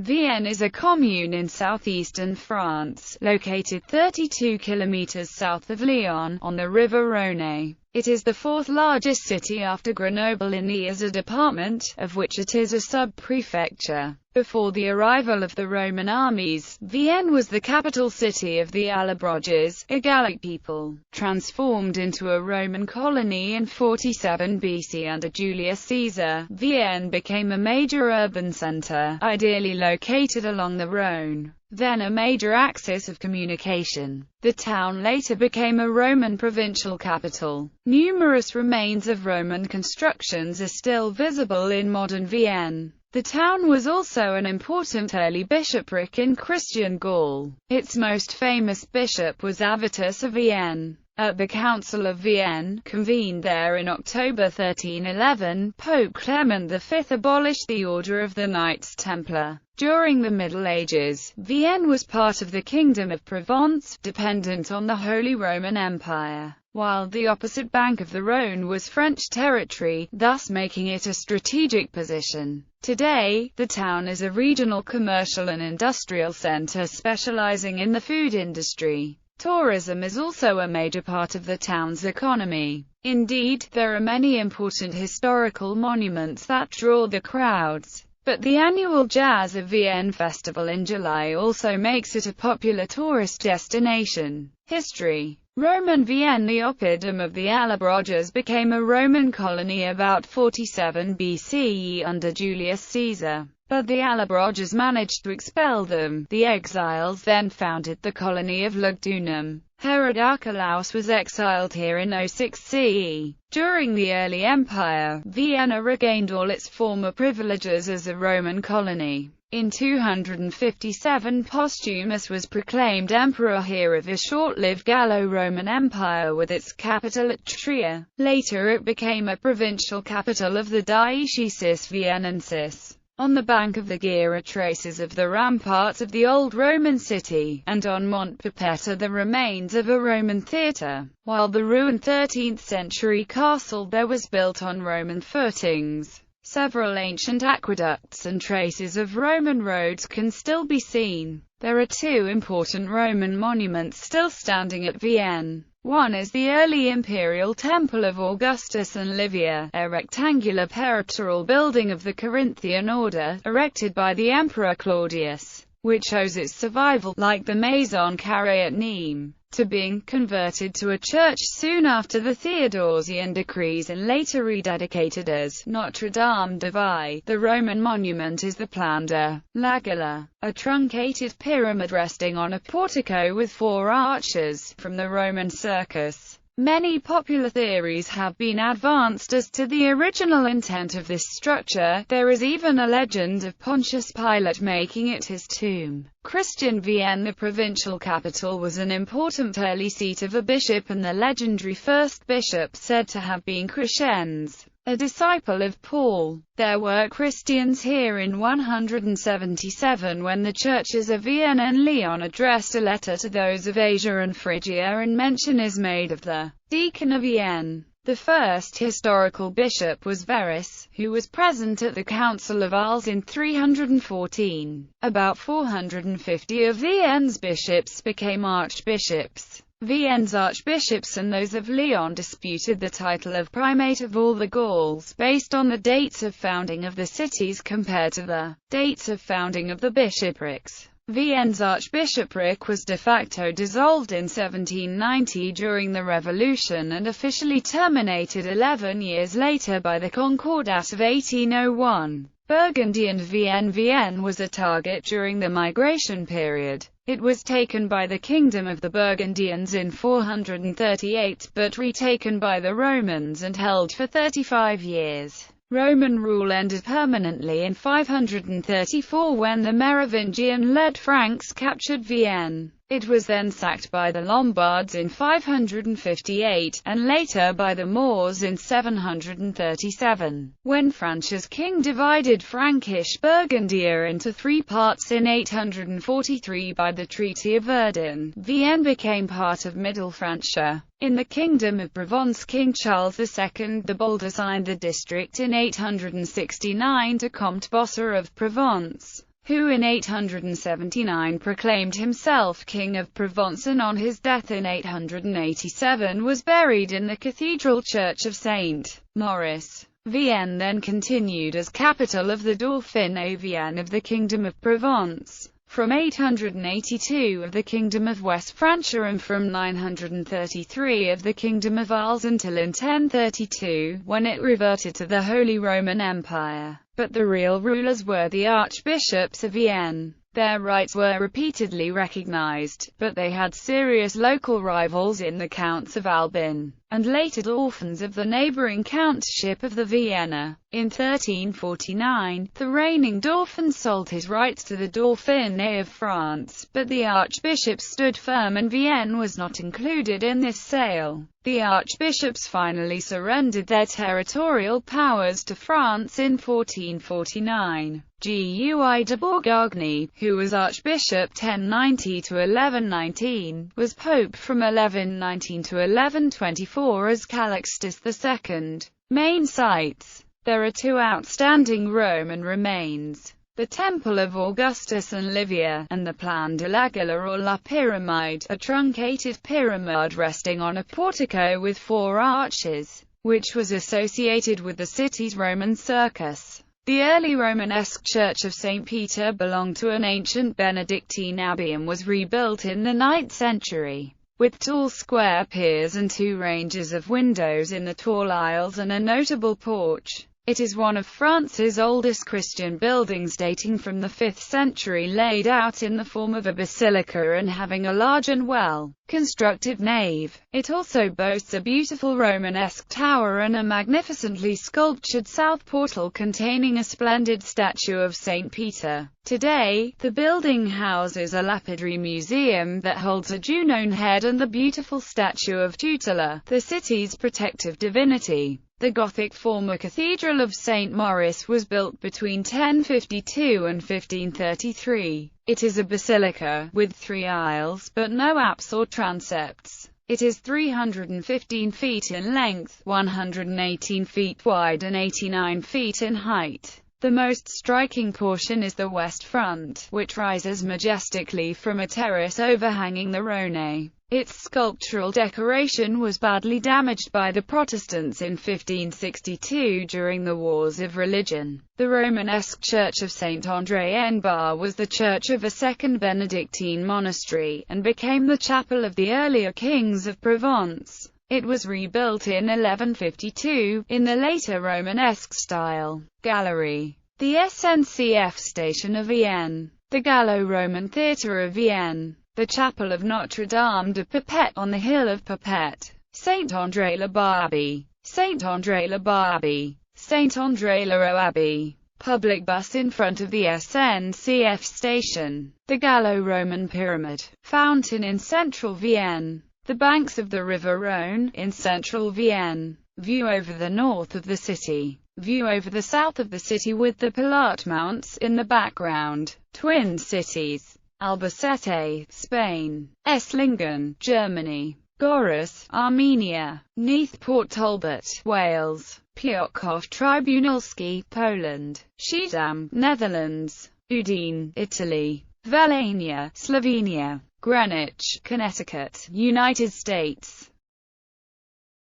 Vienne is a commune in southeastern France, located 32 kilometers south of Lyon, on the river Rhône. It is the fourth largest city after Grenoble in the Isère department, of which it is a sub-prefecture. Before the arrival of the Roman armies, Vienne was the capital city of the Allobroges, a Gallic people, transformed into a Roman colony in 47 BC under Julius Caesar. Vienne became a major urban centre, ideally located along the Rhône, then a major axis of communication. The town later became a Roman provincial capital. Numerous remains of Roman constructions are still visible in modern Vienne. The town was also an important early bishopric in Christian Gaul. Its most famous bishop was Avitus of Vienne. At the Council of Vienne, convened there in October 1311, Pope Clement V abolished the order of the Knights Templar. During the Middle Ages, Vienne was part of the Kingdom of Provence, dependent on the Holy Roman Empire, while the opposite bank of the Rhône was French territory, thus making it a strategic position. Today, the town is a regional commercial and industrial center specializing in the food industry. Tourism is also a major part of the town's economy. Indeed, there are many important historical monuments that draw the crowds. But the annual Jazz of Vienne festival in July also makes it a popular tourist destination. History. Roman Vienne. The oppidum of the Allobroges became a Roman colony about 47 BCE under Julius Caesar. But the Allobroges managed to expel them. The exiles then founded the colony of Lugdunum. Herod Archelaus was exiled here in 06 CE. During the early empire, Vienna regained all its former privileges as a Roman colony. In 257 Postumus was proclaimed emperor here of a short-lived Gallo-Roman Empire with its capital at Trier. Later it became a provincial capital of the Diocese Viennensis. On the bank of the Gaire are traces of the ramparts of the old Roman city, and on Mont Pipette are the remains of a Roman theatre, while the ruined 13th-century castle there was built on Roman footings. Several ancient aqueducts and traces of Roman roads can still be seen. There are two important Roman monuments still standing at Vienne. One is the early imperial temple of Augustus and Livia, a rectangular peritoral building of the Corinthian order, erected by the Emperor Claudius, which owes its survival, like the Maison Carrée at Nîmes, to being converted to a church soon after the Theodosian decrees and later rededicated as Notre Dame de Vie. The Roman monument is the Plan de l'Agola, a truncated pyramid resting on a portico with four arches, from the Roman circus. Many popular theories have been advanced as to the original intent of this structure. There is even a legend of Pontius Pilate making it his tomb. Christian Vienne, the provincial capital, was an important early seat of a bishop and the legendary first bishop said to have been Crescens, a disciple of Paul. There were Christians here in 177 when the churches of Vienne and Lyon addressed a letter to those of Asia and Phrygia, and mention is made of the deacon of Vienne. The first historical bishop was Verus, who was present at the Council of Arles in 314. About 450 of Vienne's bishops became archbishops. Vienne's archbishops and those of Lyon disputed the title of primate of all the Gauls, based on the dates of founding of the cities compared to the dates of founding of the bishoprics. Vienne's archbishopric was de facto dissolved in 1790 during the Revolution and officially terminated 11 years later by the Concordat of 1801. Burgundy and Vienne was a target during the migration period. It was taken by the Kingdom of the Burgundians in 438, but retaken by the Romans and held for 35 years. Roman rule ended permanently in 534 when the Merovingian-led Franks captured Vienne. It was then sacked by the Lombards in 558, and later by the Moors in 737. When Franch's king divided Frankish Burgundia into three parts in 843 by the Treaty of Verdun, Vienne became part of Middle Francia. In the Kingdom of Provence, King Charles II the Bold assigned the district in 869 to Comte Bossa of Provence, who in 879 proclaimed himself King of Provence, and on his death in 887 was buried in the Cathedral Church of St. Maurice. Vienne then continued as capital of the Dauphiné Vienne of the Kingdom of Provence from 882 of the Kingdom of West Francia, and from 933 of the Kingdom of Arles until in 1032, when it reverted to the Holy Roman Empire. But the real rulers were the archbishops of Vienne. Their rights were repeatedly recognized, but they had serious local rivals in the Counts of Albin, and later Dauphins of the neighboring Countship of the Vienna. In 1349, the reigning Dauphin sold his rights to the Dauphiné of France, but the archbishops stood firm and Vienne was not included in this sale. The archbishops finally surrendered their territorial powers to France in 1449. Guy de Bourgogne, who was archbishop 1090 to 1119, was pope from 1119 to 1124 as Calixtus II. Main sites. There are two outstanding Roman remains: the Temple of Augustus and Livia, and the Plan de l'Aguila or La Pyramide, a truncated pyramid resting on a portico with 4 arches, which was associated with the city's Roman circus. The early Romanesque Church of St. Peter belonged to an ancient Benedictine abbey and was rebuilt in the 9th century, with tall square piers and 2 ranges of windows in the tall aisles and a notable porch. It is one of France's oldest Christian buildings, dating from the 5th century, laid out in the form of a basilica and having a large and well-constructed nave. It also boasts a beautiful Romanesque tower and a magnificently sculptured south portal containing a splendid statue of St. Peter. Today, the building houses a lapidary museum that holds a Junon head and the beautiful statue of Tutela, the city's protective divinity. The Gothic former Cathedral of St. Maurice was built between 1052 and 1533. It is a basilica, with 3 aisles, but no apse or transepts. It is 315 feet in length, 118 feet wide and 89 feet in height. The most striking portion is the west front, which rises majestically from a terrace overhanging the Rhône. Its sculptural decoration was badly damaged by the Protestants in 1562 during the Wars of Religion. The Romanesque Church of Saint André en Bar was the church of a second Benedictine monastery, and became the chapel of the earlier kings of Provence. It was rebuilt in 1152, in the later Romanesque style. Gallery. The SNCF station of Vienne. The Gallo-Roman Theatre of Vienne. The Chapel of Notre-Dame de Papet on the hill of Papet. Saint André-le-Bar Abbey. Saint André-le-Bar Abbey. Saint André-le-Roux Abbey. Public bus in front of the SNCF station. The Gallo-Roman Pyramid. Fountain in central Vienne. The banks of the river Rhône, in central Vienne. View over the north of the city. View over the south of the city with the Pilat Mounts in the background. Twin cities. Albacete, Spain. Esslingen, Germany. Gorus, Armenia. Neath Port Talbot, Wales. Piotrków Trybunalski, Poland. Schiedam, Netherlands. Udine, Italy. Valenia, Slovenia. Greenwich, Connecticut, United States.